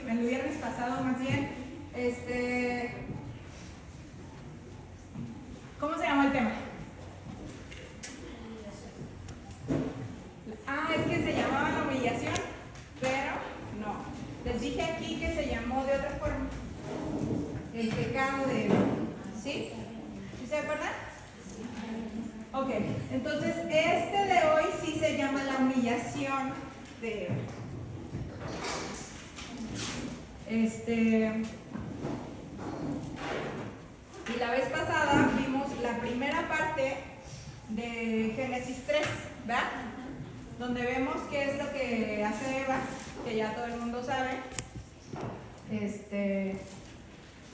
el viernes pasado más bien, ¿cómo se llamó el tema? Es que se llamaba la humillación, pero no. Les dije aquí que se llamó de otra forma. El pecado de Eva. ¿Sí? ¿Sí se acuerdan? Ok, entonces este de hoy sí se llama la humillación de Eva. Y la vez pasada vimos la primera parte de Génesis 3, ¿verdad? Donde vemos qué es lo que hace Eva, que ya todo el mundo sabe.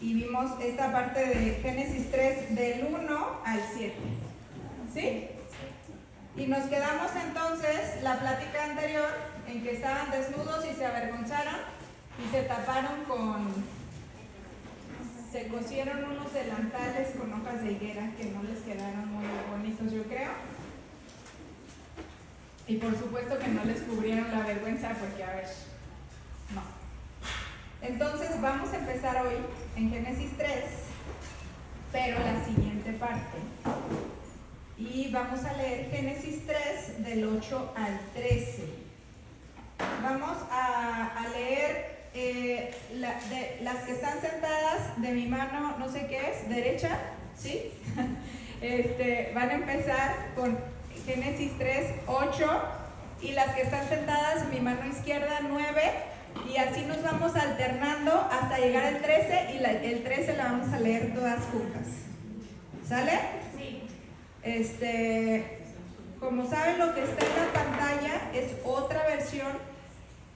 Y vimos esta parte de Génesis 3 del 1 al 7. ¿Sí? Y nos quedamos entonces la plática anterior en que estaban desnudos y se avergonzaron y se taparon se cosieron unos delantales con hojas de higuera que no les quedaron muy bonitos, yo creo. Y por supuesto que no les cubrieron la vergüenza porque, a ver, no. Entonces vamos a empezar hoy en Génesis 3, pero la siguiente parte. Y vamos a leer Génesis 3 del 8 al 13. Vamos a leer las que están sentadas de mi mano, no sé qué es, derecha, ¿sí? Van a empezar con Génesis 3, 8, y las que están sentadas mi mano izquierda, 9, y así nos vamos alternando hasta llegar al 13, y el 13 la vamos a leer todas juntas. ¿Sale? Sí. Como saben, lo que está en la pantalla es otra versión.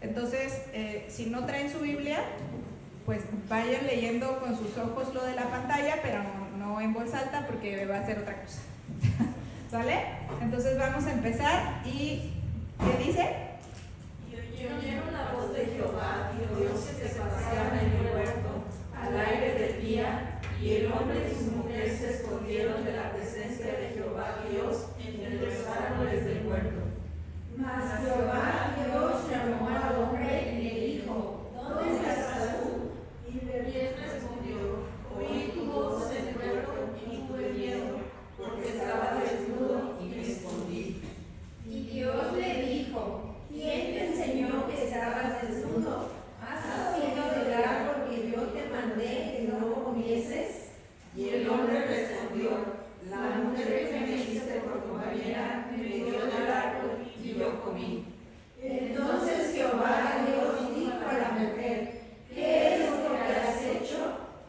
Entonces, si no traen su Biblia, pues vayan leyendo con sus ojos lo de la pantalla, pero no en voz alta porque va a ser otra cosa. ¿Sale? Entonces vamos a empezar. ¿Y qué dice? Y oyeron la voz de Jehová, Dios que se paseaba en el huerto al aire del día, y el hombre y su mujer se escondieron de la presencia de Jehová Dios entre los árboles del huerto. Mas Jehová Dios llamó al hombre y le dijo: ¿Dónde estás tú? Y él respondió: Oí tu voz en el huerto y tuve miedo, porque estaba desnudo y me escondí. Y Dios le dijo: ¿Quién te enseñó que estabas desnudo? ¿Has comido del árbol que yo te mandé que no comieses? Y el hombre respondió: La mujer que me diste por compañera me dio del árbol y yo comí. Entonces Jehová Dios dijo a la mujer: ¿Qué es lo que has hecho?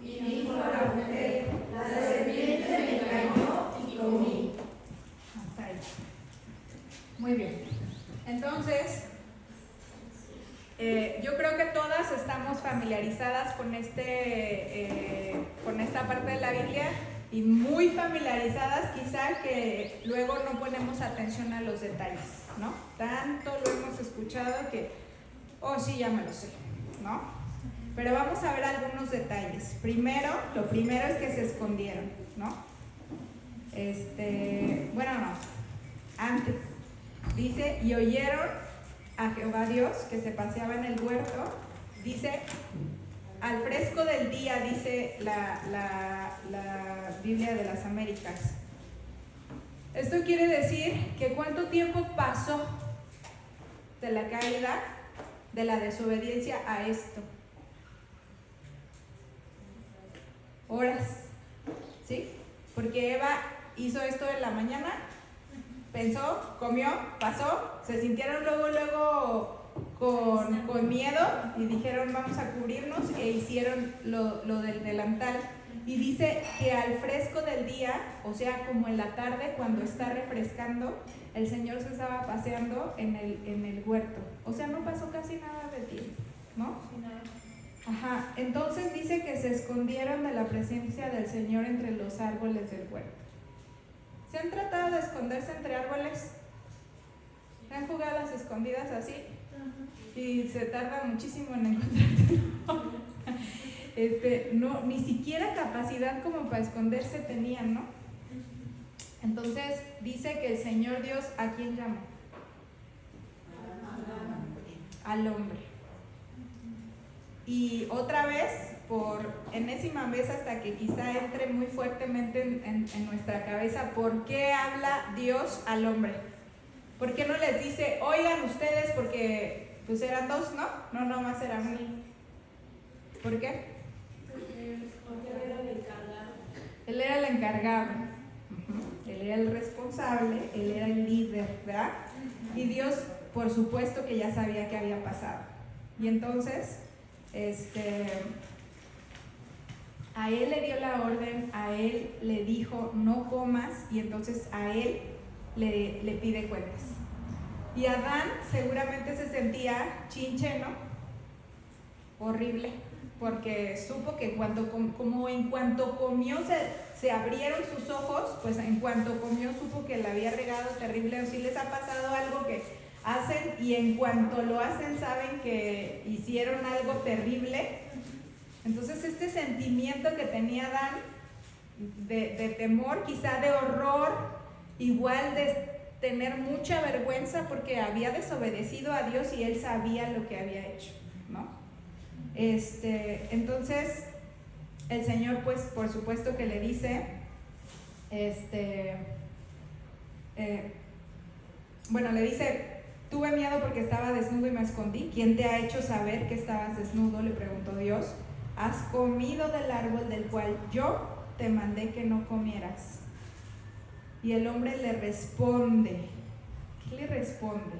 Y dijo a la mujer: La serpiente me engañó y comí. Hasta ahí. Muy bien. Entonces, yo creo que todas estamos familiarizadas con esta parte de la Biblia, y muy familiarizadas quizá que luego no ponemos atención a los detalles, ¿no? Tanto lo hemos escuchado que, sí, ya me lo sé, ¿no? Pero vamos a ver algunos detalles. Lo primero es que se escondieron, ¿no? Antes dice: y oyeron a Jehová Dios que se paseaba en el huerto, dice, al fresco del día, dice la Biblia de las Américas. Esto quiere decir que cuánto tiempo pasó de la caída, de la desobediencia a esto. Horas, ¿sí? Porque Eva hizo esto en la mañana, pensó, comió, pasó, se sintieron luego con miedo y dijeron: vamos a cubrirnos, e hicieron lo del delantal. Y dice que al fresco del día, o sea, como en la tarde cuando está refrescando, el Señor se estaba paseando en el huerto. O sea, no pasó casi nada de tiempo, ¿no? Ajá. Entonces dice que se escondieron de la presencia del Señor entre los árboles del huerto. ¿Se han tratado de esconderse entre árboles? ¿Se han jugado las escondidas así? Y se tarda muchísimo en encontrarte. No, ni siquiera capacidad como para esconderse tenían, ¿no? Entonces dice que el Señor Dios, ¿a quién llama? al hombre. Y otra vez, por enésima vez, hasta que quizá entre muy fuertemente en nuestra cabeza, ¿por qué habla Dios al hombre? ¿Por qué no les dice, oigan ustedes, porque pues eran dos, ¿no? No, nomás era uno. ¿Por qué? Porque él era el encargado. Él era el encargado. Él era el responsable, él era el líder, ¿verdad? Y Dios, por supuesto que ya sabía qué había pasado. Y entonces, a él le dio la orden, a él le dijo, no comas, y entonces a él le pide cuentas. Y Adán seguramente se sentía chinche, ¿no? Horrible, porque supo que en cuanto comió se abrieron sus ojos, pues en cuanto comió supo que la había regado terrible. O si les ha pasado algo que hacen y en cuanto lo hacen saben que hicieron algo terrible. Entonces este sentimiento que tenía Adán de temor, quizá de horror, igual de tener mucha vergüenza porque había desobedecido a Dios y él sabía lo que había hecho, ¿no? Entonces el Señor, pues por supuesto que le dice, le dice, tuve miedo porque estaba desnudo y me escondí. ¿Quién te ha hecho saber que estabas desnudo?, le preguntó Dios. ¿Has comido del árbol del cual yo te mandé que no comieras? Y el hombre le responde, ¿qué le responde?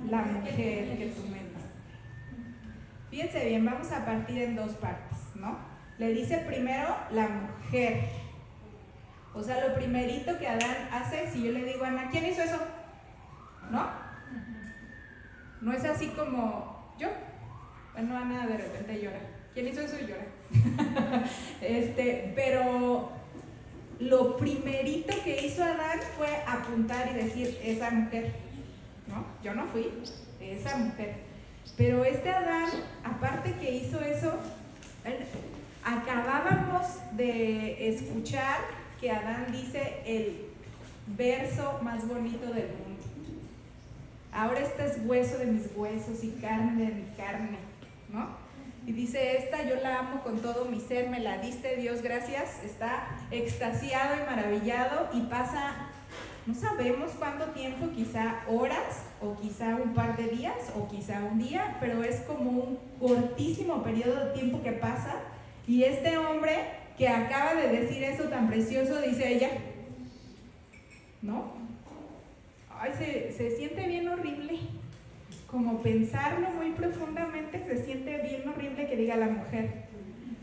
La mujer que tú me diste. Fíjense bien, vamos a partir en dos partes, ¿no? Le dice primero la mujer. O sea, lo primerito que Adán hace, si yo le digo a Ana, ¿quién hizo eso? ¿No? No es así como yo. Bueno, Ana de repente llora. ¿Quién hizo eso? Y llora. Pero lo primerito que hizo Adán fue apuntar y decir, esa mujer. ¿No? Yo no fui, esa mujer. Pero Adán, aparte que hizo eso, acabábamos de escuchar que Adán dice el verso más bonito del mundo. Ahora este es hueso de mis huesos y carne de mi carne, ¿no? Y dice, esta yo la amo con todo mi ser, me la diste, Dios, gracias. Está extasiado y maravillado y pasa, no sabemos cuánto tiempo, quizá horas o quizá un par de días o quizá un día, pero es como un cortísimo periodo de tiempo que pasa y este hombre que acaba de decir eso tan precioso, dice ella, ¿no? Ay, se siente bien horrible, como pensarlo muy profundamente, se siente bien horrible que diga la mujer,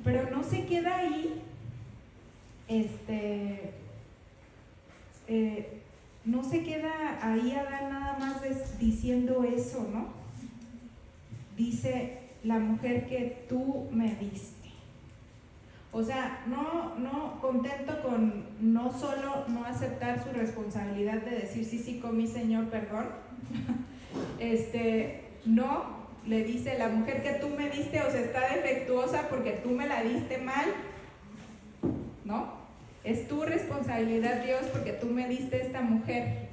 pero no se queda ahí, no se queda ahí Adán nada más diciendo eso, ¿no? Dice la mujer que tú me diste. O sea, no contento con no solo no aceptar su responsabilidad de decir sí comí, Señor, perdón. No, le dice la mujer que tú me diste, o sea, está defectuosa porque tú me la diste mal, ¿no? Es tu responsabilidad, Dios, porque tú me diste esta mujer.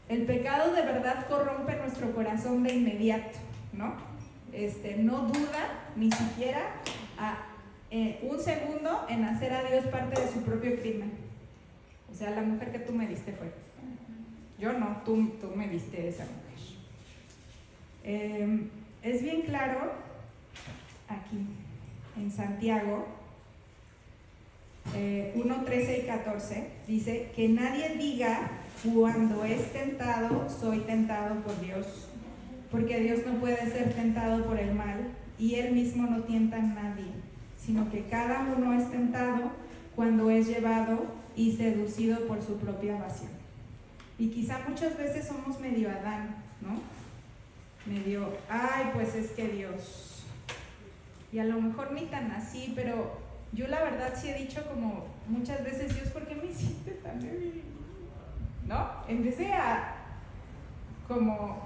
El pecado de verdad corrompe nuestro corazón de inmediato, ¿no? No duda ni siquiera un segundo en hacer a Dios parte de su propio crimen. O sea, la mujer que tú me diste fue. Yo no, tú me diste esa mujer. Es bien claro aquí en Santiago 1, 13 y 14 dice que nadie diga cuando es tentado, soy tentado por Dios, porque Dios no puede ser tentado por el mal y Él mismo no tienta a nadie, sino que cada uno es tentado cuando es llevado y seducido por su propia pasión. Y quizá muchas veces somos medio Adán, ¿no? Medio, ay, pues es que Dios. Y a lo mejor ni tan así, pero yo la verdad sí he dicho como muchas veces, Dios, ¿por qué me hiciste tan débil? ¿No? Empecé a como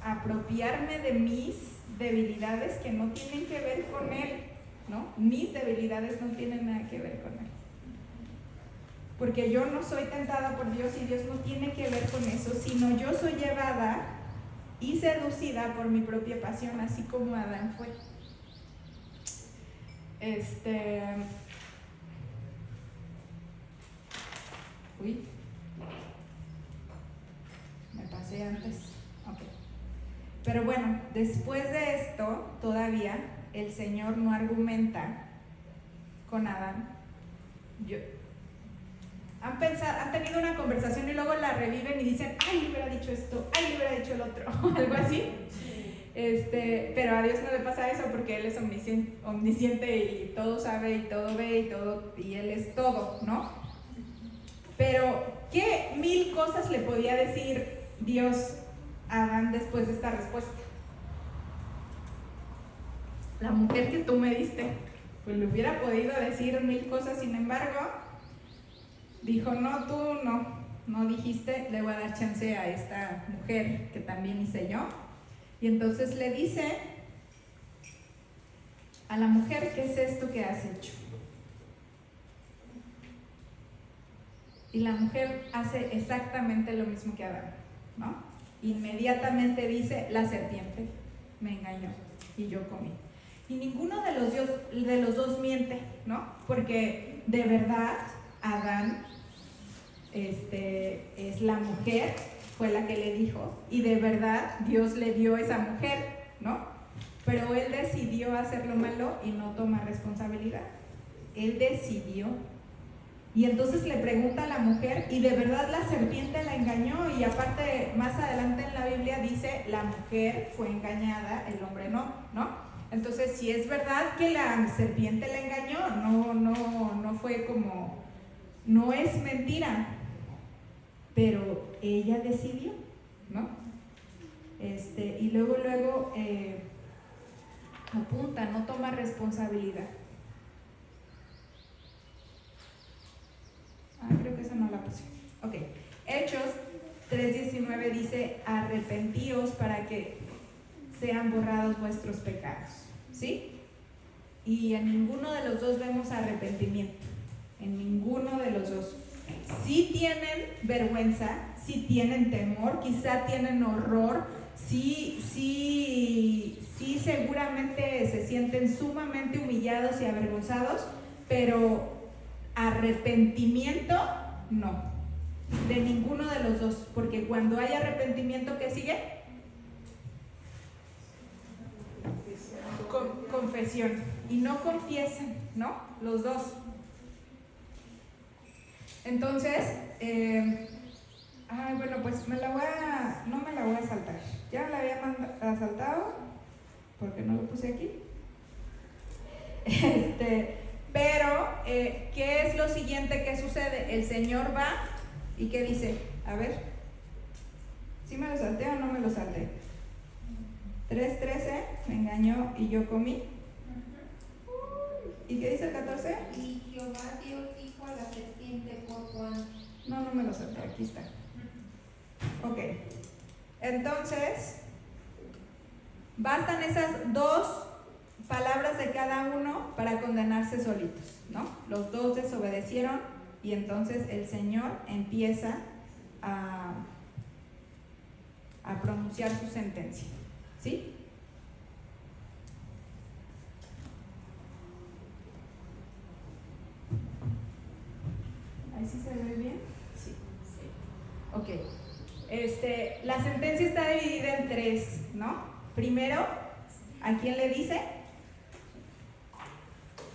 apropiarme de mis debilidades que no tienen que ver con Él, ¿no? Mis debilidades no tienen nada que ver con Él. porque yo no soy tentada por Dios y Dios no tiene que ver con eso, sino yo soy llevada y seducida por mi propia pasión, así como Adán fue. Uy, me pasé antes. Ok. Pero bueno, después de esto, todavía el Señor no argumenta con Adán. Han tenido una conversación y luego la reviven y dicen, ay, le hubiera dicho esto, ay, le hubiera dicho el otro, algo así. Pero a Dios no le pasa eso porque Él es omnisciente y todo sabe y todo ve y Él es todo, ¿no? Pero, ¿qué 1000 cosas le podía decir Dios a Adán después de esta respuesta? La mujer que tú me diste, pues le hubiera podido decir 1000 cosas, sin embargo, dijo, no, tú no dijiste, le voy a dar chance a esta mujer que también hice yo. Y entonces le dice a la mujer, ¿qué es esto que has hecho? Y la mujer hace exactamente lo mismo que Adán, ¿no? Inmediatamente dice, la serpiente me engañó y yo comí. Y ninguno de los dos miente, ¿no? Porque de verdad Adán es la mujer, fue la que le dijo, y de verdad Dios le dio esa mujer, ¿no? Pero él decidió hacer lo malo y no toma responsabilidad. Él decidió. Y entonces le pregunta a la mujer, y de verdad la serpiente la engañó, y aparte más adelante en la Biblia dice, la mujer fue engañada, el hombre no, ¿no? Entonces, si es verdad que la serpiente la engañó, no fue como, no es mentira, pero ella decidió, ¿no? Y luego apunta, no toma responsabilidad. Creo que esa no la puse. Ok. Hechos 3:19 dice, arrepentíos para que sean borrados vuestros pecados, ¿sí? Y en ninguno de los dos vemos arrepentimiento, en ninguno de los dos. Sí tienen vergüenza, sí tienen temor, quizá tienen horror, sí seguramente se sienten sumamente humillados y avergonzados, pero arrepentimiento no, de ninguno de los dos, porque cuando hay arrepentimiento, ¿qué sigue? Confesión. Y no confiesan, ¿no? Los dos. Entonces, bueno, pues no me la voy a saltar. Ya la había saltado, porque no lo puse aquí. Pero, ¿qué es lo siguiente que sucede? El Señor va y ¿qué dice? A ver, ¿sí me lo salté o no me lo salté? 3:13, me engañó y yo comí. ¿Y qué dice el 14? Y Jehová Dios dijo a la serpiente, ¿por cuánto? No me lo salté, aquí está. Ok, entonces, bastan esas 2 palabras de cada uno para condenarse solitos, ¿no? Los dos desobedecieron y entonces el Señor empieza a pronunciar su sentencia, ¿sí? ¿Ahí sí se ve bien? Sí. Ok. La sentencia está dividida en 3, ¿no? Primero, ¿a quién le dice?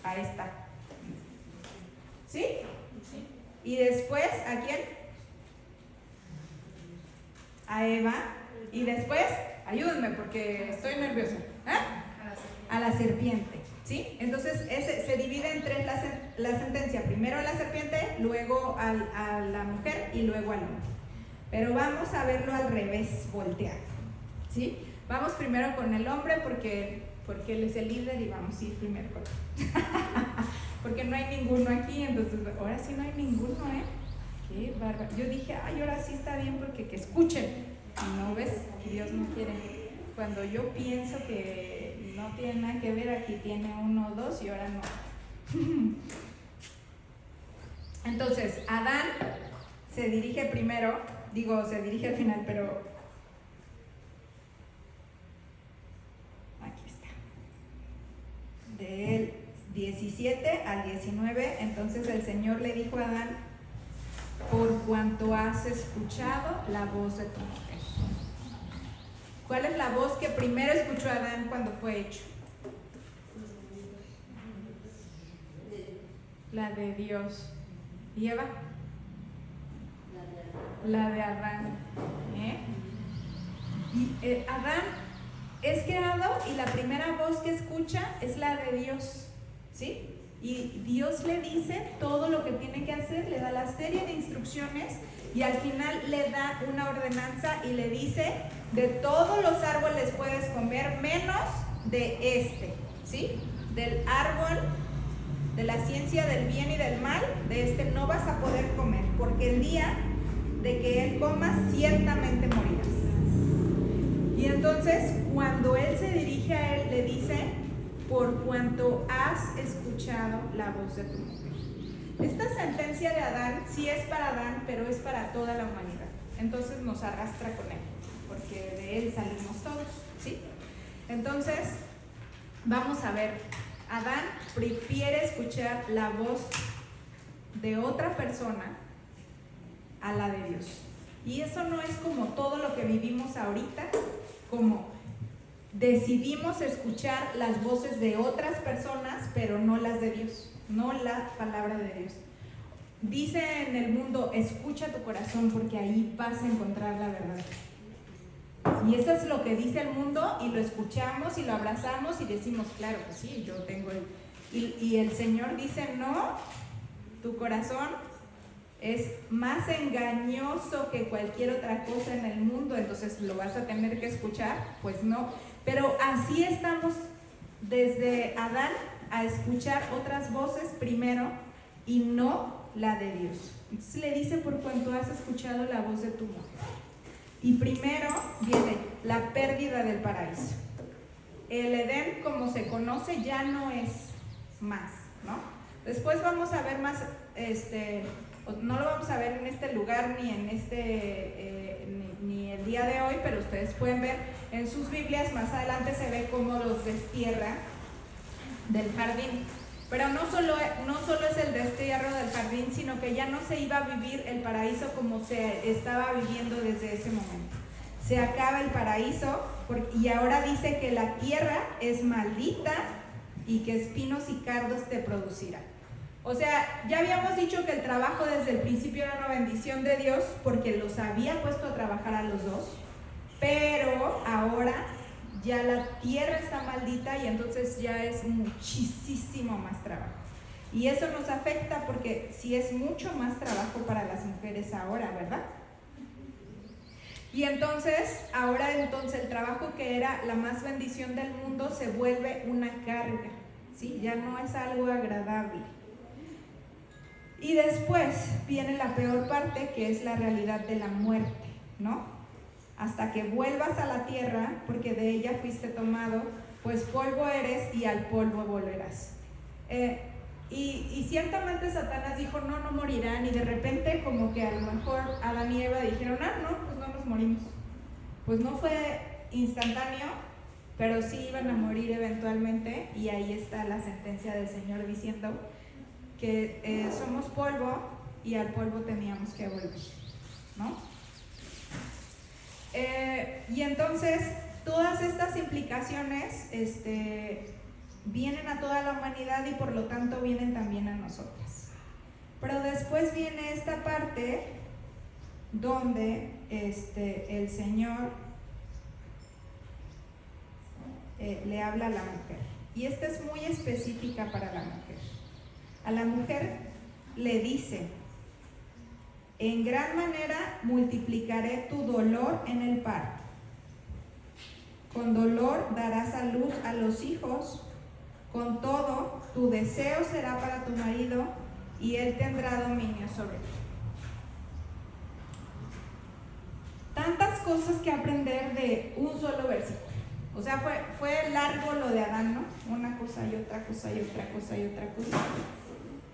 A esta. ¿Sí? Sí. Y después, ¿a quién? A Eva. Y después, ayúdenme porque estoy nerviosa. A la serpiente. ¿Sí? Entonces, se divide en 3 la sentencia. Primero a la serpiente, luego a la mujer y luego al hombre. Pero vamos a verlo al revés, volteado. ¿Sí? Vamos primero con el hombre porque él es el líder y vamos a ir primero con él. Porque no hay ninguno aquí, entonces ahora sí no hay ninguno, ¿eh? Qué bárbaro. Yo dije, ay, ahora sí está bien porque que escuchen. Y no ves, Dios no quiere. Cuando yo pienso que no tiene nada que ver, aquí tiene 1 o 2 y ahora no. Entonces, Adán se dirige primero, se dirige al final, pero aquí está. Del 17 al 19, entonces el Señor le dijo a Adán: por cuanto has escuchado la voz de tu mujer. ¿Cuál es la voz que primero escuchó Adán cuando fue hecho? La de Dios. ¿Y Eva? La de Adán. Y Adán es creado y la primera voz que escucha es la de Dios, ¿sí? Y Dios le dice todo lo que tiene que hacer, le da la serie de instrucciones y al final le da una ordenanza y le dice: de todos los árboles puedes comer menos de este, ¿sí? Del árbol de la ciencia del bien y del mal, de este no vas a poder comer, porque el día de que él comas ciertamente morirás. Y entonces cuando él se dirige a él le dice: por cuanto has escuchado la voz de tu mujer. Esta sentencia de Adán sí es para Adán, pero es para toda la humanidad. Entonces nos arrastra con él, porque de él salimos todos, ¿sí? Entonces, vamos a ver. Adán prefiere escuchar la voz de otra persona a la de Dios. Y eso no es como todo lo que vivimos ahorita, como decidimos escuchar las voces de otras personas, pero no las de Dios, no la palabra de Dios. Dice en el mundo: escucha tu corazón porque ahí vas a encontrar la verdad. Y eso es lo que dice el mundo y lo escuchamos y lo abrazamos y decimos: claro que sí, yo tengo y el Señor dice: no, tu corazón es más engañoso que cualquier otra cosa en el mundo, entonces lo vas a tener que escuchar. Pues no, pero así estamos desde Adán a escuchar otras voces primero y no la de Dios. Entonces le dice: por cuanto has escuchado la voz de tu mujer. Y primero viene la pérdida del paraíso. El Edén, como se conoce, ya no es más, ¿no? Después vamos a ver más, no lo vamos a ver en este lugar ni en ni el día de hoy, pero ustedes pueden ver en sus Biblias, más adelante se ve cómo los destierra del jardín. Pero no solo es el destierro del jardín, sino que ya no se iba a vivir el paraíso como se estaba viviendo desde ese momento. Se acaba el paraíso y ahora dice que la tierra es maldita y que espinos y cardos te producirá. O sea, ya habíamos dicho que el trabajo desde el principio era una bendición de Dios porque los había puesto a trabajar a los dos, pero ahora ya la tierra está maldita y entonces ya es muchísimo más trabajo. Y eso nos afecta porque sí es mucho más trabajo para las mujeres ahora, ¿verdad? Y entonces, ahora el trabajo que era la más bendición del mundo se vuelve una carga, ¿sí? Ya no es algo agradable. Y después viene la peor parte, que es la realidad de la muerte, ¿no? Hasta que vuelvas a la tierra, porque de ella fuiste tomado, pues polvo eres y al polvo volverás. Y ciertamente Satanás dijo: no morirán, y de repente como que a lo mejor Adán y Eva dijeron: no, pues no nos morimos. Pues no fue instantáneo, pero sí iban a morir eventualmente, y ahí está la sentencia del Señor diciendo que somos polvo y al polvo teníamos que volver, ¿no? Y entonces todas estas implicaciones vienen a toda la humanidad y por lo tanto vienen también a nosotras. Pero después viene esta parte donde el Señor le habla a la mujer. Y esta es muy específica para la mujer. A la mujer le dice: en gran manera multiplicaré tu dolor en el parto. Con dolor darás a luz a los hijos. Con todo, tu deseo será para tu marido y él tendrá dominio sobre ti. Tantas cosas que aprender de un solo versículo. O sea, fue largo lo de Adán, ¿no? Una cosa y otra cosa y otra cosa y otra cosa.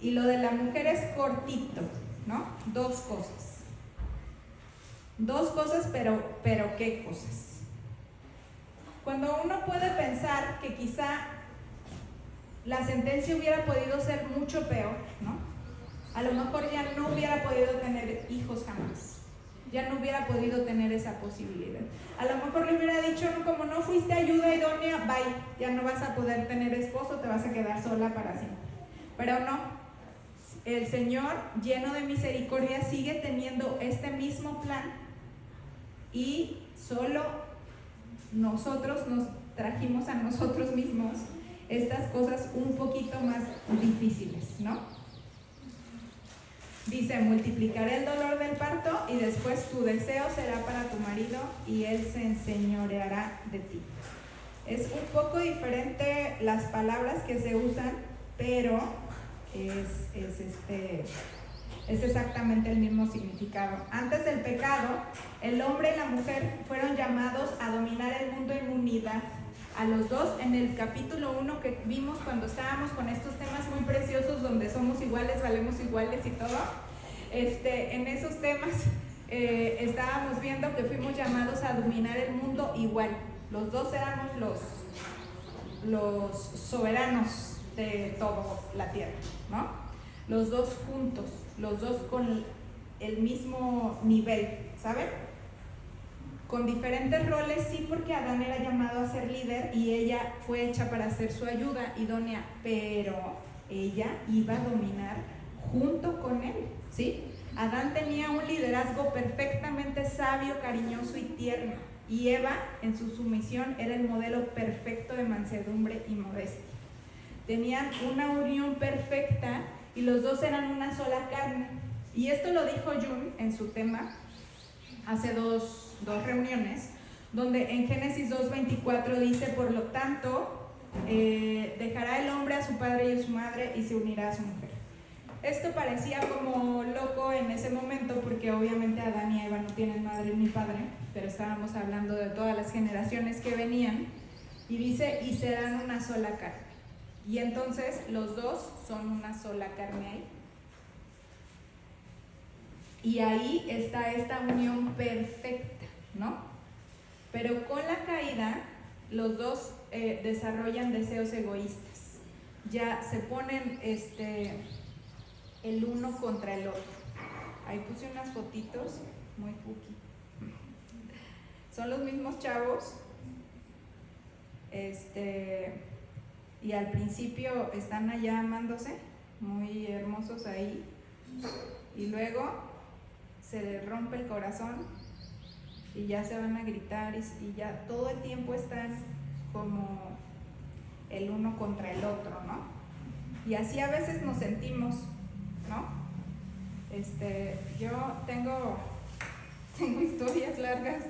y lo de la mujer es cortito, ¿no? Dos cosas, pero ¿qué cosas? Cuando uno puede pensar que quizá la sentencia hubiera podido ser mucho peor, ¿no? A lo mejor ya no hubiera podido tener hijos jamás, ya no hubiera podido tener esa posibilidad. A lo mejor le hubiera dicho, no, como no fuiste ayuda idónea, bye, ya no vas a poder tener esposo, te vas a quedar sola para siempre. Pero no, el Señor, lleno de misericordia, sigue teniendo este mismo plan y solo nosotros nos trajimos a nosotros mismos estas cosas un poquito más difíciles, ¿no? Dice, multiplicaré el dolor del parto y después tu deseo será para tu marido y él se enseñoreará de ti. Es un poco diferente las palabras que se usan, pero es exactamente el mismo significado. Antes del pecado, el hombre y la mujer fueron llamados a dominar el mundo en unidad. A los dos, en el capítulo 1 que vimos cuando estábamos con estos temas muy preciosos donde somos iguales, valemos iguales y todo, en esos temas estábamos viendo que fuimos llamados a dominar el mundo igual. Los dos éramos los soberanos de toda la tierra, ¿no? Los dos juntos, los dos con el mismo nivel, ¿saben? Con diferentes roles, sí, porque Adán era llamado a ser líder y ella fue hecha para ser su ayuda idónea, pero ella iba a dominar junto con él, ¿sí? Adán tenía un liderazgo perfectamente sabio, cariñoso y tierno, y Eva, en su sumisión, era el modelo perfecto de mansedumbre y modestia. Tenían una unión perfecta y los dos eran una sola carne. Y esto lo dijo Jung en su tema hace dos reuniones, donde en Génesis 2:24 dice, por lo tanto, dejará el hombre a su padre y a su madre y se unirá a su mujer. Esto parecía como loco en ese momento porque obviamente Adán y Eva no tienen madre ni padre, pero estábamos hablando de todas las generaciones que venían, y dice, y serán una sola carne. Y entonces los dos son una sola carne ahí. Y ahí está esta unión perfecta, ¿no? Pero con la caída, los dos desarrollan deseos egoístas. Ya se ponen el uno contra el otro. Ahí puse unas fotitos muy cookie. Son los mismos chavos. Y al principio están allá amándose, muy hermosos ahí. Y luego se les rompe el corazón y ya se van a gritar y ya todo el tiempo están como el uno contra el otro, ¿no? Y así a veces nos sentimos, ¿no? Yo tengo historias largas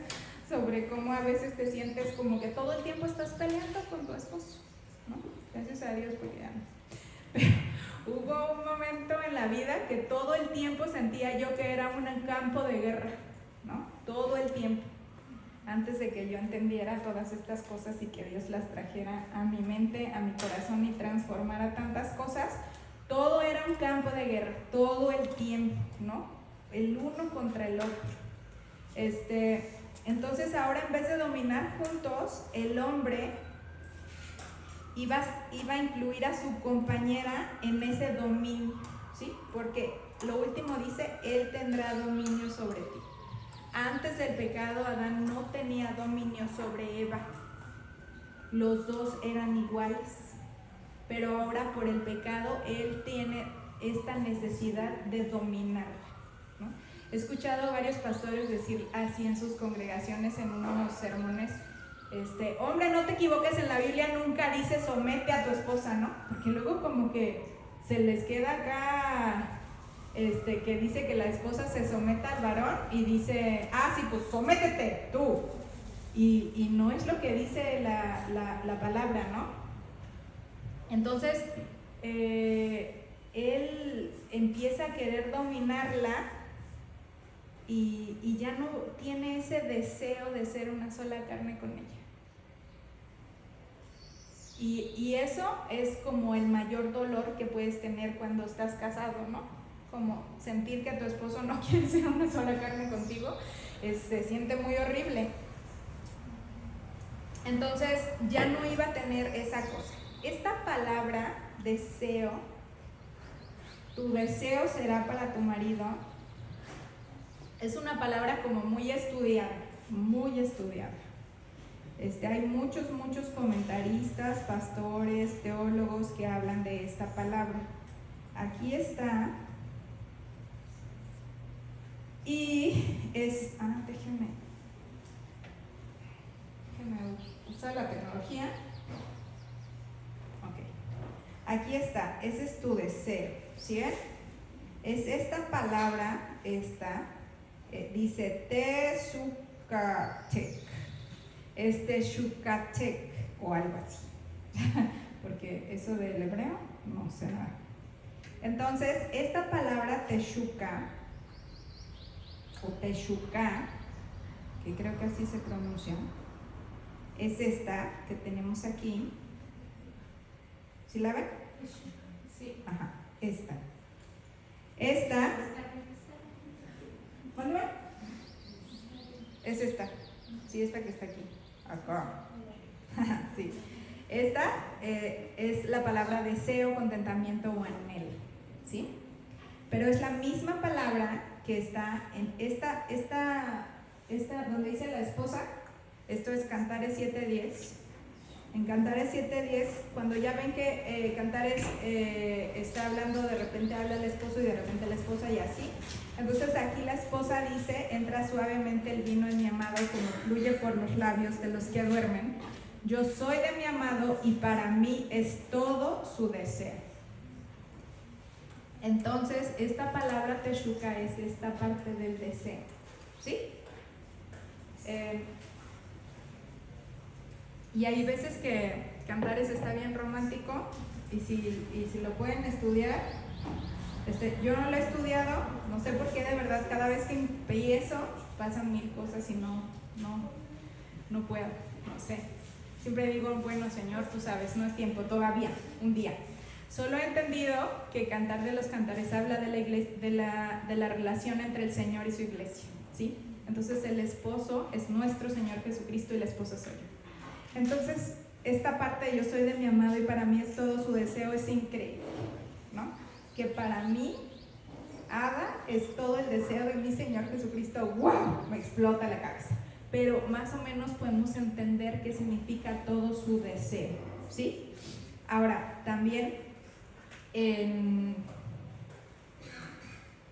sobre cómo a veces te sientes como que todo el tiempo estás peleando con tu esposo, ¿no? Gracias a Dios, porque ya no. Hubo un momento en la vida que todo el tiempo sentía yo que era un campo de guerra, ¿no? Todo el tiempo, antes de que yo entendiera todas estas cosas y que Dios las trajera a mi mente, a mi corazón y transformara tantas cosas, todo era un campo de guerra, todo el tiempo, ¿no? El uno contra el otro. Entonces ahora en vez de dominar juntos, el hombre iba a incluir a su compañera en ese dominio, ¿sí? Porque lo último dice, él tendrá dominio sobre ti. Antes del pecado, Adán no tenía dominio sobre Eva. Los dos eran iguales. Pero ahora por el pecado, él tiene esta necesidad de dominar, ¿no? He escuchado a varios pastores decir así en sus congregaciones, en unos sermones, hombre, no te equivoques, en la Biblia nunca dice somete a tu esposa, ¿no? Porque luego como que se les queda acá, que dice que la esposa se someta al varón y dice, sí, pues sométete tú. Y no es lo que dice la palabra, ¿no? Entonces, él empieza a querer dominarla y ya no tiene ese deseo de ser una sola carne con ella. Y eso es como el mayor dolor que puedes tener cuando estás casado, ¿no? Como sentir que tu esposo no quiere ser una sola carne contigo, se siente muy horrible. Entonces ya no iba a tener esa cosa. Esta palabra deseo, tu deseo será para tu marido, es una palabra como muy estudiada, muy estudiada. Hay muchos comentaristas, pastores, teólogos que hablan de esta palabra. Aquí está. Y es, déjenme usar la tecnología. Ok. Aquí está, ese es tu deseo, ¿sí? Es esta palabra, dice Teshukatec. Teshukatec o algo así. Porque eso del hebreo no sé nada. Entonces, esta palabra Teshuka o Teshuka, que creo que así se pronuncia, es esta que tenemos aquí. ¿Sí la ven? Sí. Ajá, esta. Esta. ¿Dónde ven? Es esta. Sí, esta que está aquí. Acá. Sí. Esta es la palabra deseo, contentamiento o anhelo. ¿Sí? Pero es la misma palabra que está en esta donde dice la esposa. Esto es Cantares 7:10. En Cantares 7:10, cuando ya ven que Cantares está hablando, de repente habla el esposo y de repente la esposa y así. Entonces aquí la esposa dice: entra suavemente el vino en mi amado como fluye por los labios de los que duermen. Yo soy de mi amado y para mí es todo su deseo. Entonces esta palabra Teshuka es esta parte del deseo. ¿Sí? Y hay veces que Cantares está bien romántico y si lo pueden estudiar, yo no lo he estudiado, no sé por qué, de verdad, cada vez que empiezo pasan mil cosas y no puedo, no sé. Siempre digo, bueno Señor, tú sabes, no es tiempo todavía, un día. Solo he entendido que Cantar de los Cantares habla de la iglesia, de la relación entre el Señor y su iglesia, ¿sí? Entonces el esposo es nuestro Señor Jesucristo y la esposa soy yo. Entonces, esta parte, yo soy de mi amado y para mí es todo su deseo, es increíble, ¿no? Que para mí, Ada es todo el deseo de mi Señor Jesucristo. ¡Wow! Me explota la cabeza. Pero más o menos podemos entender qué significa todo su deseo, ¿sí? Ahora, también,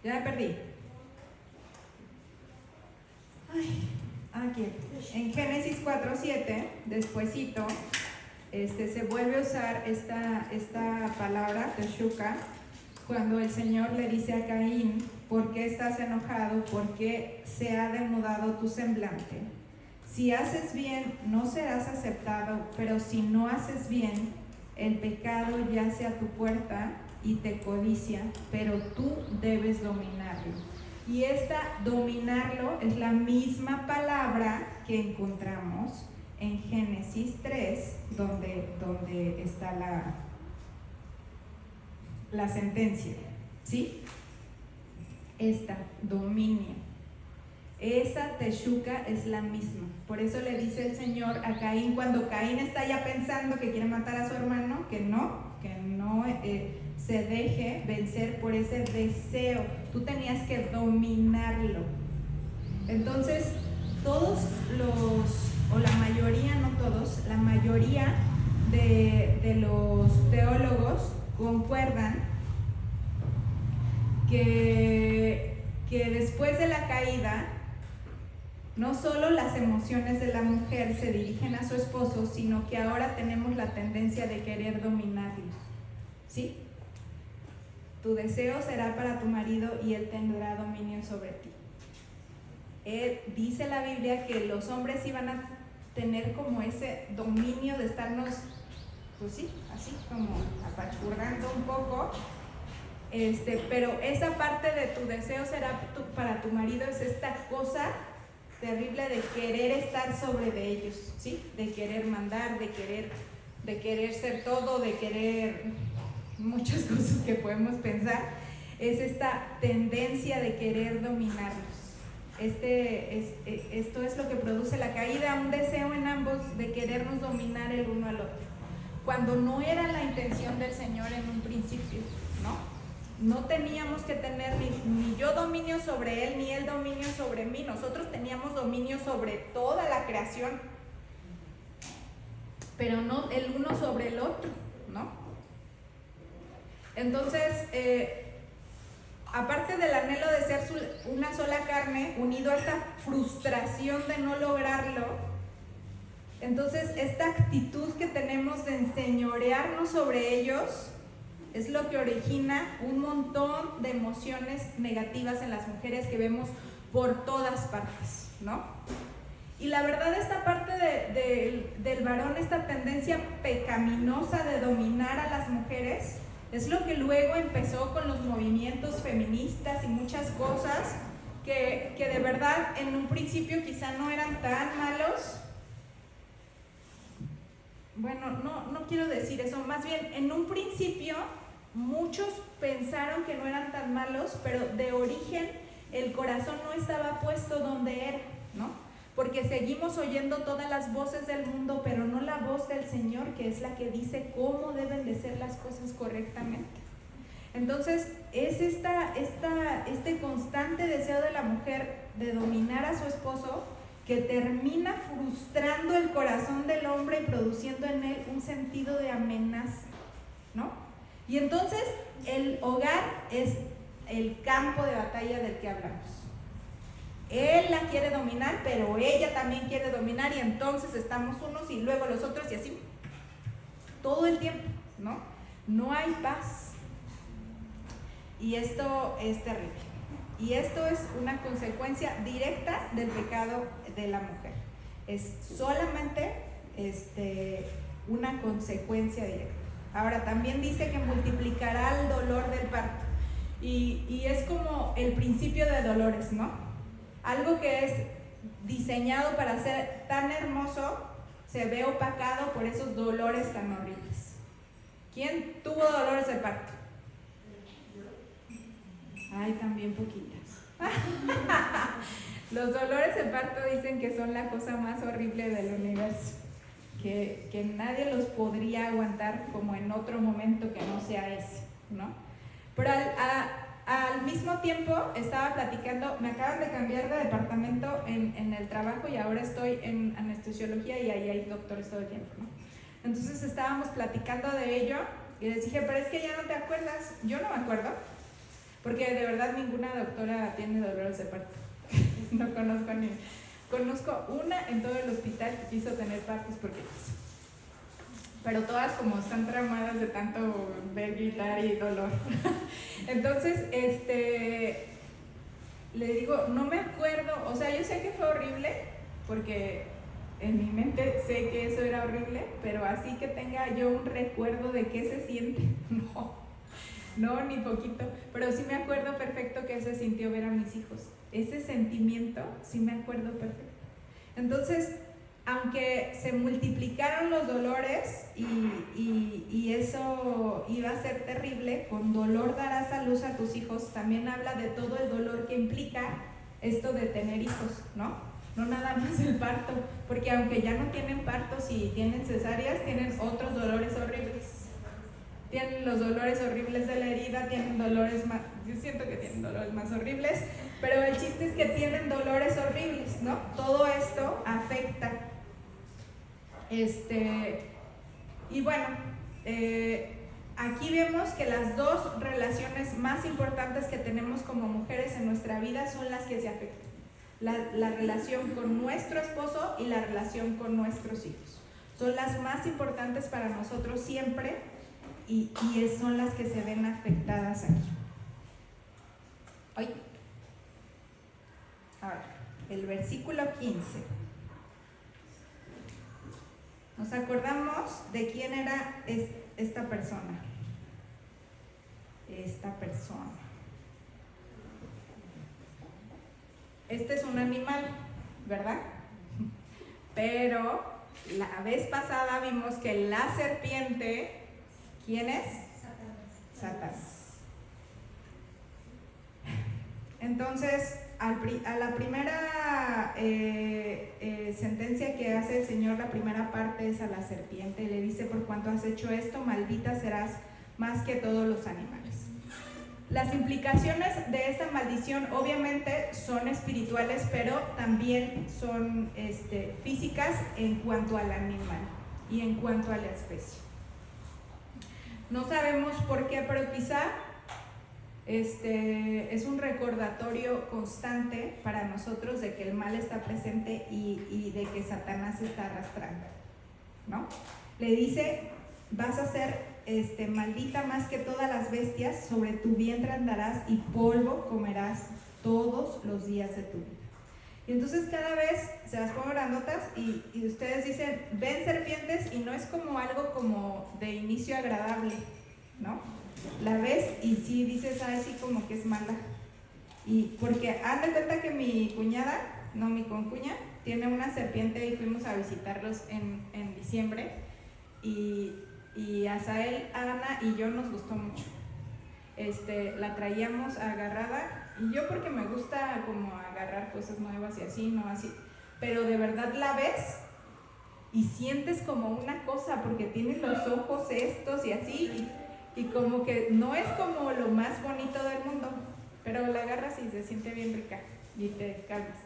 ya me perdí. Aquí, en Génesis 4:7, despuesito, se vuelve a usar esta palabra, Teshuka, cuando el Señor le dice a Caín: ¿por qué estás enojado? ¿Por qué se ha demudado tu semblante? Si haces bien, no serás aceptado, pero si no haces bien, el pecado yace a tu puerta y te codicia, pero tú debes dominarlo. Y dominarlo es la misma palabra que encontramos en Génesis 3, donde está la sentencia, ¿sí? Dominio. Esa Teshuka es la misma. Por eso le dice el Señor a Caín, cuando Caín está ya pensando que quiere matar a su hermano, que no se deje vencer por ese deseo. Tú tenías que dominarlo. Entonces, todos o la mayoría, no todos, la mayoría de los teólogos concuerdan que después de la caída, no solo las emociones de la mujer se dirigen a su esposo, sino que ahora tenemos la tendencia de querer dominarlos, ¿sí? Tu deseo será para tu marido y él tendrá dominio sobre ti. Dice la Biblia que los hombres iban a tener como ese dominio de estarnos, pues sí, así como apachurrando un poco, pero esa parte de tu deseo será para tu marido, es esta cosa terrible de querer estar sobre de ellos, ¿sí? De querer mandar, de querer de querer ser todo, de querer muchas cosas que podemos pensar, es esta tendencia de querer dominarlos. Esto es lo que produce la caída, un deseo en ambos de querernos dominar el uno al otro, cuando no era la intención del Señor en un principio, ¿no? No teníamos que tener ni yo dominio sobre Él, ni Él dominio sobre mí. Nosotros teníamos dominio sobre toda la creación, pero no el uno sobre el otro, ¿no? Entonces, aparte del anhelo de ser una sola carne, unido a esta frustración de no lograrlo, entonces esta actitud que tenemos de enseñorearnos sobre ellos es lo que origina un montón de emociones negativas en las mujeres que vemos por todas partes, ¿no? Y la verdad, esta parte del varón, esta tendencia pecaminosa de dominar a las mujeres, es lo que luego empezó con los movimientos feministas y muchas cosas que de verdad en un principio quizá no eran tan malos. Bueno, no quiero decir eso, más bien en un principio muchos pensaron que no eran tan malos, pero de origen el corazón no estaba puesto donde era, ¿no? Porque seguimos oyendo todas las voces del mundo, pero no la voz del Señor, que es la que dice cómo deben de ser las cosas correctamente. Entonces es este constante deseo de la mujer de dominar a su esposo que termina frustrando el corazón del hombre y produciendo en él un sentido de amenaza, ¿no? Y entonces el hogar es el campo de batalla del que hablamos. Él la quiere dominar, pero ella también quiere dominar, y entonces estamos unos y luego los otros y así todo el tiempo, ¿no? No hay paz. Y esto es terrible. Y esto es una consecuencia directa del pecado de la mujer. Es solamente una consecuencia directa. Ahora, también dice que multiplicará el dolor del parto. Y es como el principio de dolores, ¿no? Algo que es diseñado para ser tan hermoso se ve opacado por esos dolores tan horribles. ¿Quién tuvo dolores de parto? Ay, también poquitas. Los dolores de parto dicen que son la cosa más horrible del universo, que nadie los podría aguantar como en otro momento que no sea ese, ¿no? Pero al mismo tiempo estaba platicando, me acaban de cambiar de departamento en el trabajo y ahora estoy en anestesiología y ahí hay doctores todo el tiempo, ¿no? Entonces estábamos platicando de ello y les dije, pero es que ya no te acuerdas. Yo no me acuerdo, porque de verdad ninguna doctora tiene dolores de parto. No conozco ni. Conozco una en todo el hospital que quiso tener partos porque quiso. Pero todas como están traumadas de tanto ver gritar y dolor. Entonces, le digo, no me acuerdo, o sea, yo sé que fue horrible, porque en mi mente sé que eso era horrible, pero así que tenga yo un recuerdo de qué se siente, no, ni poquito, pero sí me acuerdo perfecto que se sintió ver a mis hijos. Ese sentimiento sí me acuerdo perfecto. Entonces, aunque se multiplicaron los dolores y eso iba a ser terrible, con dolor darás a luz a tus hijos, también habla de todo el dolor que implica esto de tener hijos, ¿no? No nada más el parto, porque aunque ya no tienen partos y tienen cesáreas, tienen otros dolores horribles. Tienen los dolores horribles de la herida, tienen dolores más, yo siento que tienen dolores más horribles, pero el chiste es que tienen dolores horribles, ¿no? Todo esto afecta. Y bueno, aquí vemos que las dos relaciones más importantes que tenemos como mujeres en nuestra vida son las que se afectan. La relación con nuestro esposo y la relación con nuestros hijos. Son las más importantes para nosotros siempre y son las que se ven afectadas aquí. Ahora, el versículo 15. Nos acordamos de quién era esta persona. Este es un animal, ¿verdad? Pero la vez pasada vimos que la serpiente, ¿quién es? Satanás. Entonces, a la primera sentencia que hace el Señor, la primera parte es a la serpiente, le dice: por cuanto has hecho esto, maldita serás más que todos los animales. Las implicaciones de esta maldición obviamente son espirituales, pero también son físicas en cuanto al animal y en cuanto a la especie. No sabemos por qué, pero quizá es un recordatorio constante para nosotros de que el mal está presente y de que Satanás está arrastrando, ¿no? Le dice: vas a ser maldita más que todas las bestias, sobre tu vientre andarás y polvo comerás todos los días de tu vida. Y entonces cada vez se las pongo grandotas y ustedes dicen, ven serpientes, y no es como algo como de inicio agradable, ¿no? La ves y sí dices, ay, sí, como que es mala. Y porque haz de cuenta que mi concuña, tiene una serpiente y fuimos a visitarlos en diciembre, y Asael, Ana y yo nos gustó mucho. La traíamos agarrada, y yo porque me gusta como agarrar cosas nuevas y así, no así, pero de verdad la ves y sientes como una cosa, porque tiene los ojos estos y así, y como que no es como lo más bonito del mundo, pero la agarras y se siente bien rica y te calmas.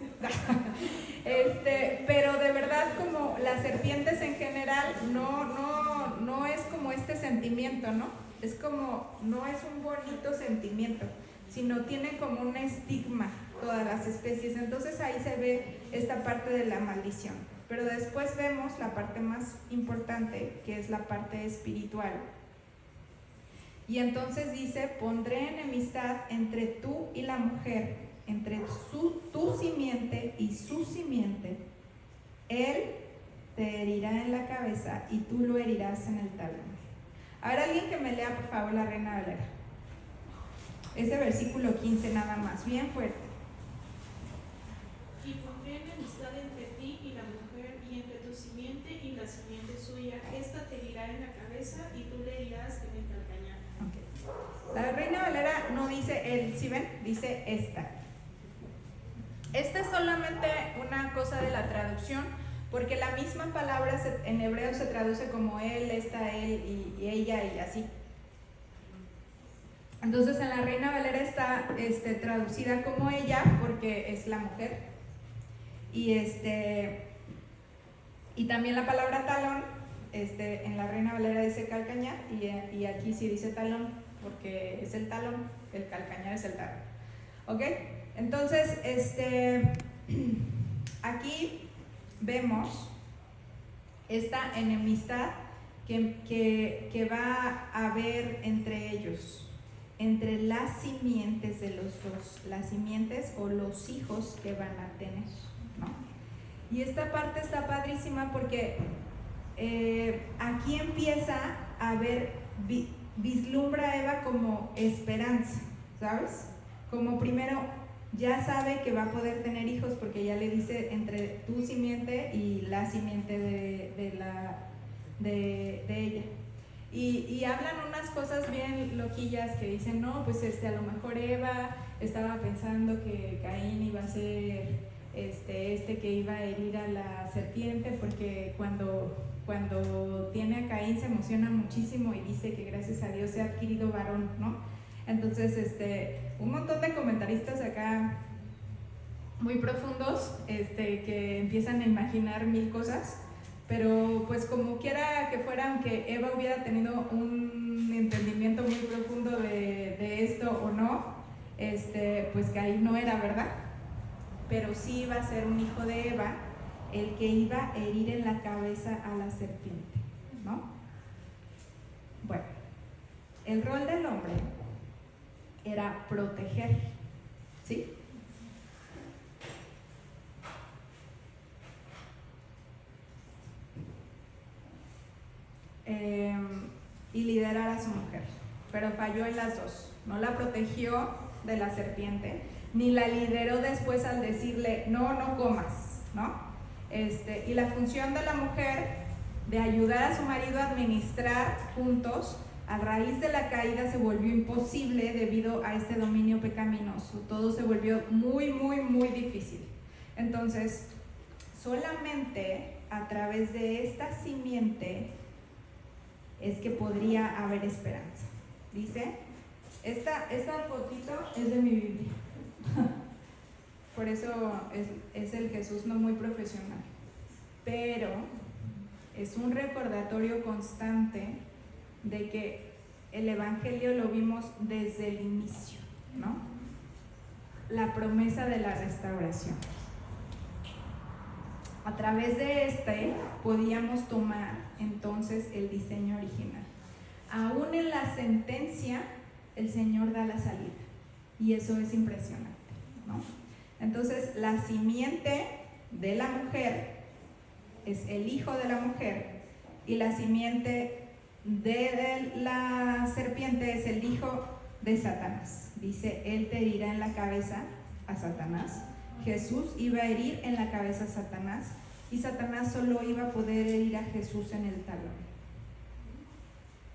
Pero de verdad, como las serpientes en general no es como este sentimiento, ¿no? Es como, no es un bonito sentimiento, sino tiene como un estigma todas las especies. Entonces ahí se ve esta parte de la maldición. Pero después vemos la parte más importante, que es la parte espiritual. Y entonces dice: pondré enemistad entre tú y la mujer, entre tu simiente y su simiente. Él te herirá en la cabeza y tú lo herirás en el talón. Ahora alguien que me lea por favor la Reina Valera. Ese versículo 15 nada más, bien fuerte. Y pondré enemistad entre ti y la mujer, y entre tu simiente y la simiente suya. Esta te herirá en la cabeza y tú le herirás en el calcañar. Okay. La Reina Valera no dice él, ¿sí ven? Dice esta. Esta es solamente una cosa de la traducción, porque la misma palabra en hebreo se traduce como él, esta, él y ella y así. Entonces en la Reina Valera está traducida como ella, porque es la mujer. Y también la palabra talón, en la Reina Valera dice calcañar, y aquí sí dice talón, porque es el talón, el calcañar es el talón. ¿Ok? Entonces, aquí vemos esta enemistad que va a haber entre ellos, entre las simientes de los dos, las simientes o los hijos que van a tener, ¿no? Y esta parte está padrísima porque aquí empieza a haber, vislumbra a Eva como esperanza, ¿sabes? Como primero ya sabe que va a poder tener hijos, porque ya le dice entre tu simiente y la simiente de ella. Y hablan unas cosas bien loquillas que dicen, no, pues a lo mejor Eva estaba pensando que Caín iba a ser que iba a herir a la serpiente, porque cuando tiene a Caín se emociona muchísimo y dice que gracias a Dios se ha adquirido varón, ¿no? Entonces, un montón de comentaristas acá muy profundos, que empiezan a imaginar mil cosas, pero pues como quiera que fuera, aunque Eva hubiera tenido un entendimiento muy profundo de esto o no, pues Caín no era, ¿verdad? Pero sí iba a ser un hijo de Eva el que iba a herir en la cabeza a la serpiente, ¿no? Bueno, el rol del hombre era proteger, ¿sí? Y liderar a su mujer, pero falló en las dos. No la protegió de la serpiente, ni la lideró después al decirle, no comas, ¿no? Y la función de la mujer de ayudar a su marido a administrar juntos, a raíz de la caída se volvió imposible debido a este dominio pecaminoso. Todo se volvió muy, muy, muy difícil. Entonces, solamente a través de esta simiente es que podría haber esperanza. Dice, esta fotito es de mi Biblia. Por eso es el Jesús no muy profesional. Pero es un recordatorio constante de que el Evangelio lo vimos desde el inicio, ¿no? La promesa de la restauración. A través de podíamos tomar entonces el diseño original. Aún en la sentencia, el Señor da la salida. Y eso es impresionante, ¿no? Entonces, la simiente de la mujer es el hijo de la mujer, y la simiente de la serpiente es el hijo de Satanás. Dice, él te herirá en la cabeza a Satanás. Jesús iba a herir en la cabeza a Satanás, y Satanás solo iba a poder herir a Jesús en el talón.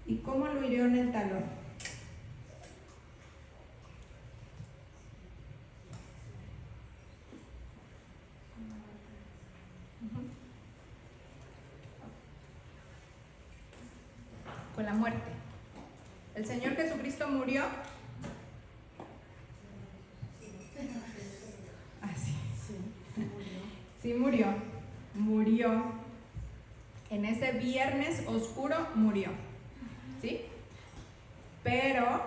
¿Y cómo lo hirió en el talón? Con la muerte. El Señor Jesucristo murió. Así. Sí, murió. Murió. En ese viernes oscuro murió. ¿Sí? Pero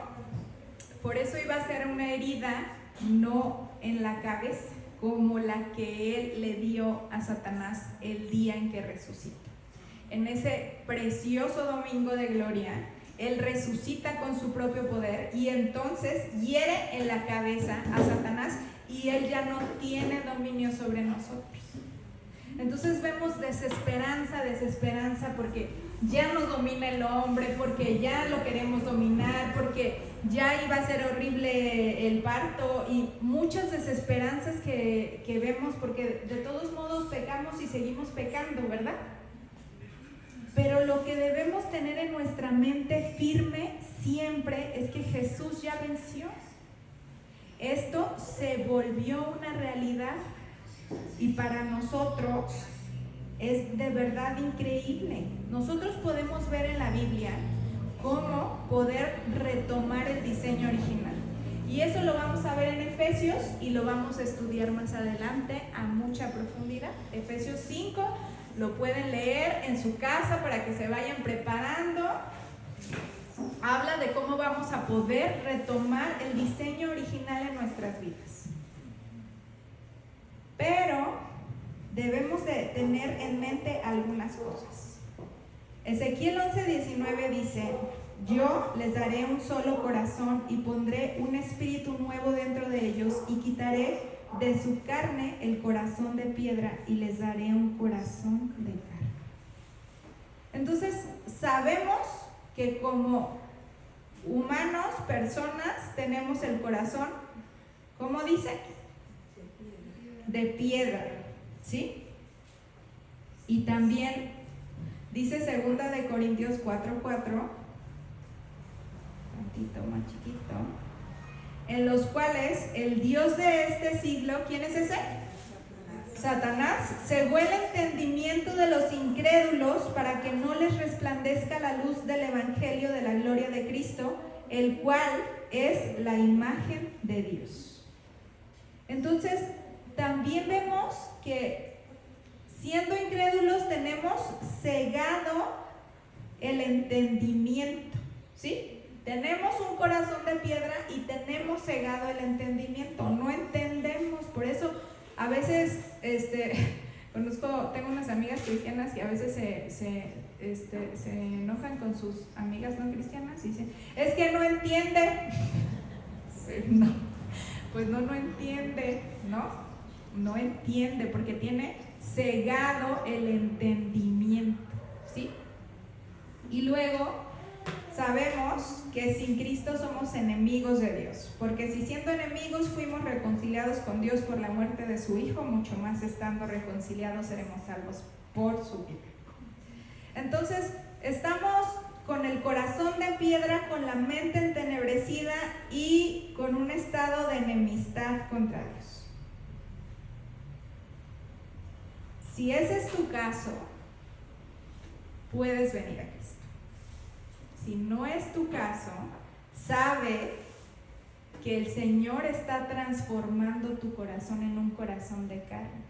por eso iba a ser una herida no en la cabeza, como la que él le dio a Satanás el día en que resucitó. En ese precioso domingo de gloria, él resucita con su propio poder y entonces hiere en la cabeza a Satanás, y él ya no tiene dominio sobre nosotros. Entonces vemos desesperanza porque ya nos domina el hombre, porque ya lo queremos dominar, porque ya iba a ser horrible el parto, y muchas desesperanzas que vemos, porque de todos modos pecamos y seguimos pecando, ¿verdad? Pero lo que debemos tener en nuestra mente firme siempre es que Jesús ya venció. Esto se volvió una realidad, y para nosotros es de verdad increíble. Nosotros podemos ver en la Biblia cómo poder retomar el diseño original. Y eso lo vamos a ver en Efesios, y lo vamos a estudiar más adelante a mucha profundidad. Efesios 5, lo pueden leer en su casa para que se vayan preparando. Habla de cómo vamos a poder retomar el diseño original en nuestras vidas. Pero debemos de tener en mente algunas cosas. Ezequiel 11:19 dice: yo les daré un solo corazón y pondré un espíritu nuevo dentro de ellos, y quitaré de su carne el corazón de piedra y les daré un corazón de carne. Entonces sabemos que como humanos, personas, tenemos el corazón, ¿cómo dice? De piedra, ¿sí? Y también dice 2 de Corintios 4:4, tantito más chiquito, en los cuales el Dios de este siglo, ¿quién es ese? Satanás, cegó el entendimiento de los incrédulos para que no les resplandezca la luz del evangelio de la gloria de Cristo, el cual es la imagen de Dios. Entonces, también vemos que siendo incrédulos tenemos cegado el entendimiento, ¿sí? Tenemos un corazón de piedra y tenemos cegado el entendimiento, no entendemos. Por eso a veces tengo unas amigas cristianas que a veces se enojan con sus amigas no cristianas y dicen, es que no entiende. No, pues no entiende, no entiende porque tiene cegado el entendimiento, ¿sí? Y luego sabemos que sin Cristo somos enemigos de Dios, porque si siendo enemigos fuimos reconciliados con Dios por la muerte de su Hijo, mucho más estando reconciliados seremos salvos por su vida. Entonces, estamos con el corazón de piedra, con la mente entenebrecida y con un estado de enemistad contra Dios. Si ese es tu caso, puedes venir a Cristo. Si no es tu caso, sabe que el Señor está transformando tu corazón en un corazón de carne,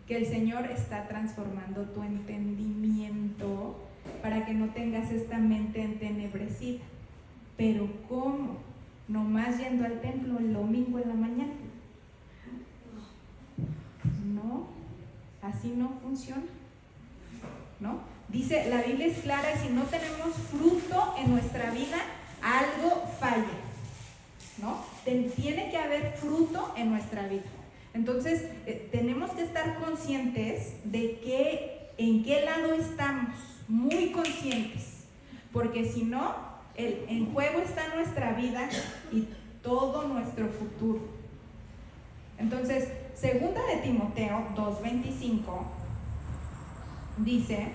que el Señor está transformando tu entendimiento para que no tengas esta mente entenebrecida. Pero ¿cómo? ¿Nomás yendo al templo el domingo en la mañana? No, así no funciona, ¿no? Dice, la Biblia es clara, y si no tenemos fruto en nuestra vida, algo falla, ¿no? Tiene que haber fruto en nuestra vida. Entonces, tenemos que estar conscientes de en qué lado estamos, muy conscientes, porque si no, en juego está nuestra vida y todo nuestro futuro. Entonces, segunda de Timoteo 2:25 dice: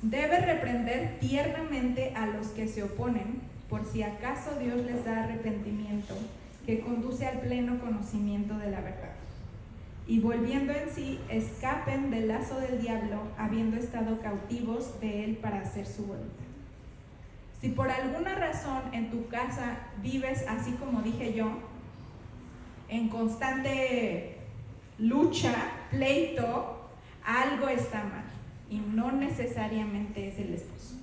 debe reprender tiernamente a los que se oponen, por si acaso Dios les da arrepentimiento, que conduce al pleno conocimiento de la verdad. Y volviendo en sí, escapen del lazo del diablo, habiendo estado cautivos de él para hacer su voluntad. Si por alguna razón en tu casa vives, así como dije yo, en constante lucha, pleito, algo está mal. Y no necesariamente es el esposo.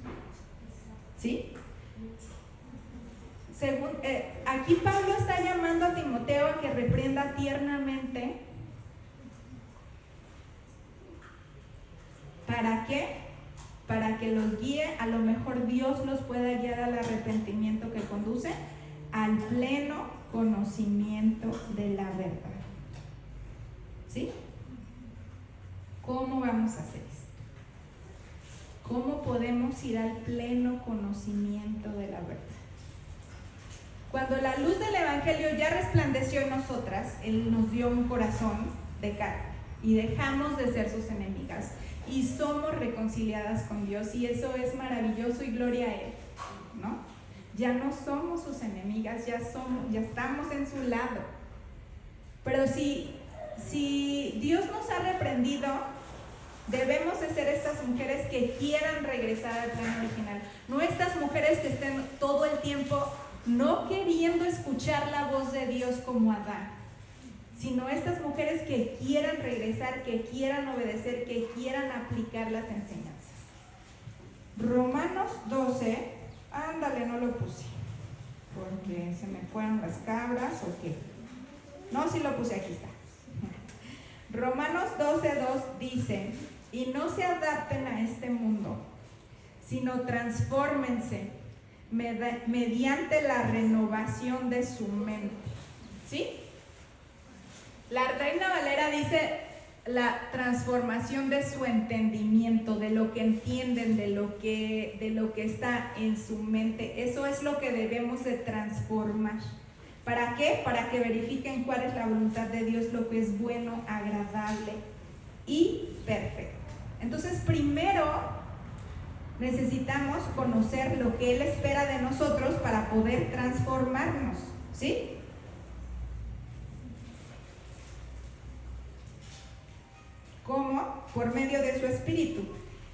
¿Sí? Aquí Pablo está llamando a Timoteo a que reprenda tiernamente. ¿Para qué? Para que los guíe. A lo mejor Dios los pueda guiar al arrepentimiento que conduce al pleno conocimiento de la verdad. ¿Sí? ¿Cómo vamos a hacer esto? ¿Cómo podemos ir al pleno conocimiento de la verdad? Cuando la luz del Evangelio ya resplandeció en nosotras, Él nos dio un corazón de carne y dejamos de ser sus enemigas y somos reconciliadas con Dios, y eso es maravilloso y gloria a Él, ¿no? Ya no somos sus enemigas, ya estamos en su lado. Pero si Dios nos ha reprendido, debemos de ser estas mujeres que quieran regresar al plan original, no estas mujeres que estén todo el tiempo no queriendo escuchar la voz de Dios como Adán, sino estas mujeres que quieran regresar, que quieran obedecer, que quieran aplicar las enseñanzas. Romanos 12, ándale, no lo puse, porque se me fueron las cabras o qué. No, sí lo puse, aquí está. Romanos 12:2 dice: y no se adapten a este mundo, sino transfórmense mediante la renovación de su mente. ¿Sí? La Reina Valera dice la transformación de su entendimiento, de lo que entienden, de lo que está en su mente. Eso es lo que debemos de transformar. ¿Para qué? Para que verifiquen cuál es la voluntad de Dios, lo que es bueno, agradable y perfecto. Entonces, primero necesitamos conocer lo que Él espera de nosotros para poder transformarnos, ¿sí? ¿Cómo? Por medio de su espíritu.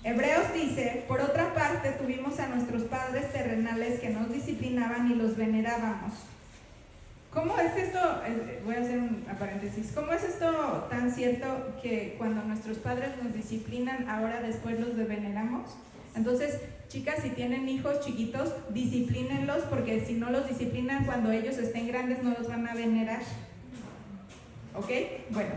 Hebreos dice: por otra parte, tuvimos a nuestros padres terrenales que nos disciplinaban y los venerábamos. ¿Cómo es esto? Voy a hacer un paréntesis. ¿Cómo es esto tan cierto que cuando nuestros padres nos disciplinan, ahora después los veneramos? Entonces, chicas, si tienen hijos chiquitos, disciplínenlos, porque si no los disciplinan cuando ellos estén grandes, no los van a venerar. ¿Ok? Bueno,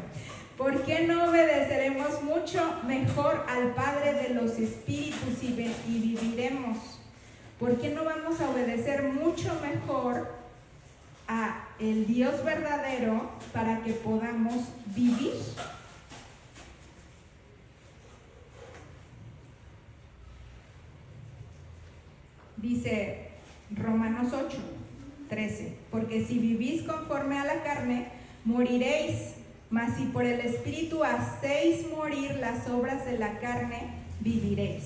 ¿por qué no obedeceremos mucho mejor al Padre de los Espíritus y viviremos? ¿Por qué no vamos a obedecer mucho mejor a el Dios verdadero para que podamos vivir? Dice Romanos 8:13, porque si vivís conforme a la carne, moriréis, mas si por el Espíritu hacéis morir las obras de la carne, viviréis.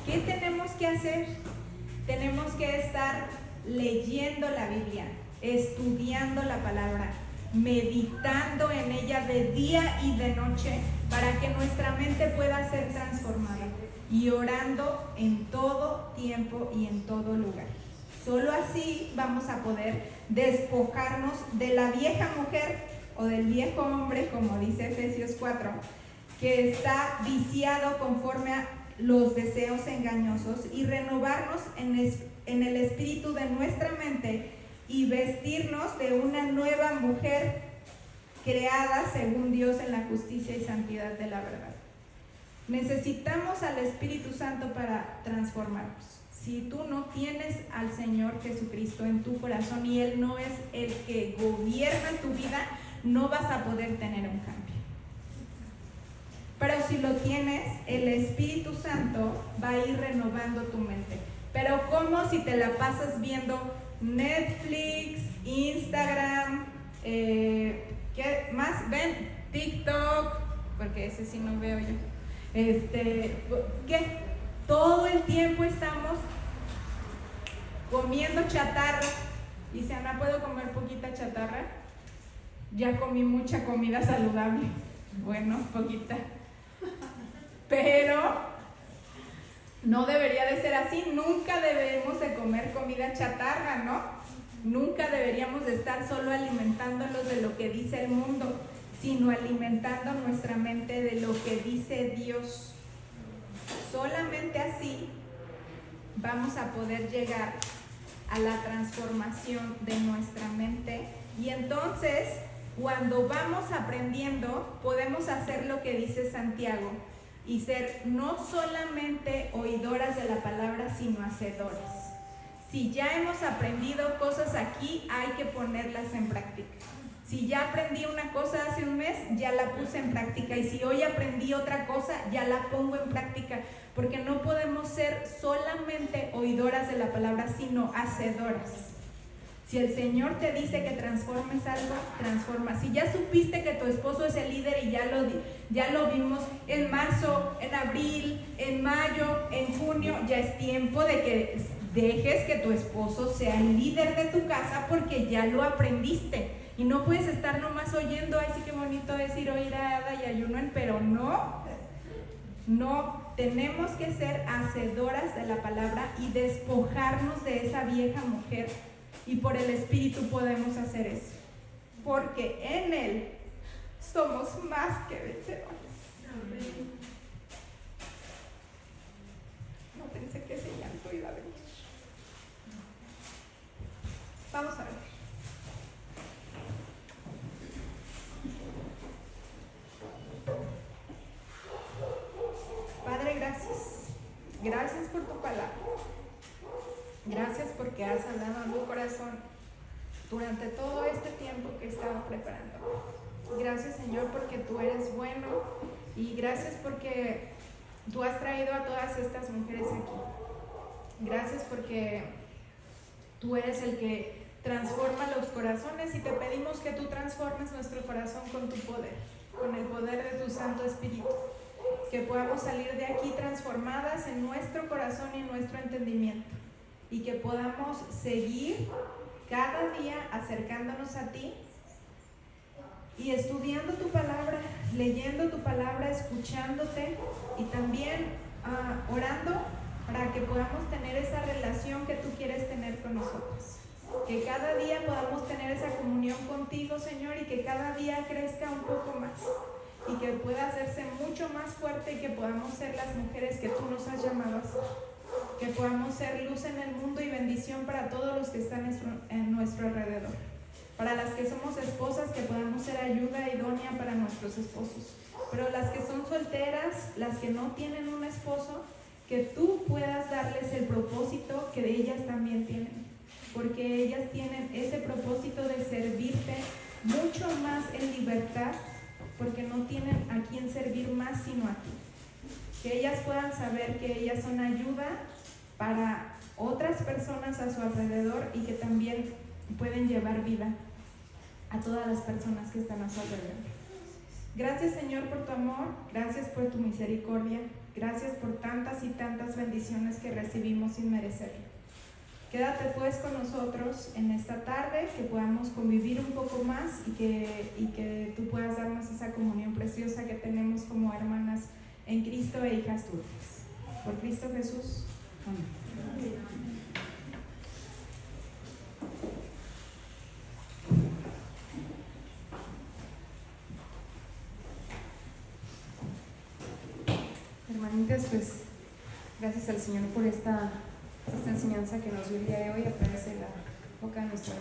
¿Qué tenemos que hacer? Tenemos que estar leyendo la Biblia, estudiando la palabra, meditando en ella de día y de noche para que nuestra mente pueda ser transformada, y orando en todo tiempo y en todo lugar. Solo así vamos a poder despojarnos de la vieja mujer o del viejo hombre, como dice Efesios 4, que está viciado conforme a los deseos engañosos, y renovarnos en el espíritu de nuestra mente y vestirnos de una nueva mujer creada según Dios en la justicia y santidad de la verdad. Necesitamos al Espíritu Santo para transformarnos. Si tú no tienes al Señor Jesucristo en tu corazón y Él no es el que gobierna tu vida, no vas a poder tener un cambio. Pero si lo tienes, el Espíritu Santo va a ir renovando tu mente. Pero ¿cómo si te la pasas viendo Netflix, Instagram, qué más? ¿Ven? TikTok, porque ese sí no veo yo. ¿Qué? Todo el tiempo estamos comiendo chatarra. Dice Ana, ¿puedo comer poquita chatarra? Ya comí mucha comida saludable. Bueno, poquita. Pero no debería de ser así. Nunca debemos de comer comida chatarra, ¿no? Nunca deberíamos de estar solo alimentándolos de lo que dice el mundo, sino alimentando nuestra mente de lo que dice Dios. Solamente así vamos a poder llegar a la transformación de nuestra mente, y entonces cuando vamos aprendiendo podemos hacer lo que dice Santiago y ser no solamente oidoras de la palabra, sino hacedoras. Si ya hemos aprendido cosas aquí, hay que ponerlas en práctica. Si ya aprendí una cosa hace un mes, ya la puse en práctica, y si hoy aprendí otra cosa, ya la pongo en práctica, porque no podemos ser solamente oidoras de la palabra, sino hacedoras. Si el Señor te dice que transformes algo, transforma. Si ya supiste que tu esposo es el líder y ya lo vimos en marzo, en abril, en mayo, en junio, ya es tiempo de que dejes que tu esposo sea el líder de tu casa, porque ya lo aprendiste. Y no puedes estar nomás oyendo, ay sí que bonito decir oír a Ada y ayuno, pero no, tenemos que ser hacedoras de la palabra y despojarnos de esa vieja mujer. Y por el Espíritu podemos hacer eso, porque en Él somos más que vencedores. Amén. No pensé que ese llanto iba a venir. Vamos a ver. Padre, gracias. Gracias por tu palabra. Gracias porque has hablado a mi corazón durante todo este tiempo que he estado preparando. Gracias, Señor, porque tú eres bueno, y gracias porque tú has traído a todas estas mujeres aquí. Gracias porque tú eres el que transforma los corazones, y te pedimos que tú transformes nuestro corazón con tu poder, con el poder de tu Santo Espíritu. Que podamos salir de aquí transformadas en nuestro corazón y en nuestro entendimiento, y que podamos seguir cada día acercándonos a ti y estudiando tu palabra, leyendo tu palabra, escuchándote, y también orando para que podamos tener esa relación que tú quieres tener con nosotros. Que cada día podamos tener esa comunión contigo, Señor, y que cada día crezca un poco más, y que pueda hacerse mucho más fuerte, y que podamos ser las mujeres que tú nos has llamado a ser. Que podamos ser luz en el mundo y bendición para todos los que están en nuestro alrededor. Para las que somos esposas, que podamos ser ayuda idónea para nuestros esposos. Pero las que son solteras, las que no tienen un esposo, que tú puedas darles el propósito que ellas también tienen. Porque ellas tienen ese propósito de servirte mucho más en libertad, porque no tienen a quién servir más sino a ti. Que ellas puedan saber que ellas son ayuda para otras personas a su alrededor y que también pueden llevar vida a todas las personas que están a su alrededor. Gracias, Señor, por tu amor, gracias por tu misericordia, gracias por tantas y tantas bendiciones que recibimos sin merecerlo. Quédate pues con nosotros en esta tarde, que podamos convivir un poco más y que tú puedas darnos esa comunión preciosa que tenemos como hermanas en Cristo e hijas tuyas. Por Cristo Jesús. Amén. Hermanitas, pues gracias al Señor por esta enseñanza que nos dio el día de hoy a través de la boca de nuestra hermana.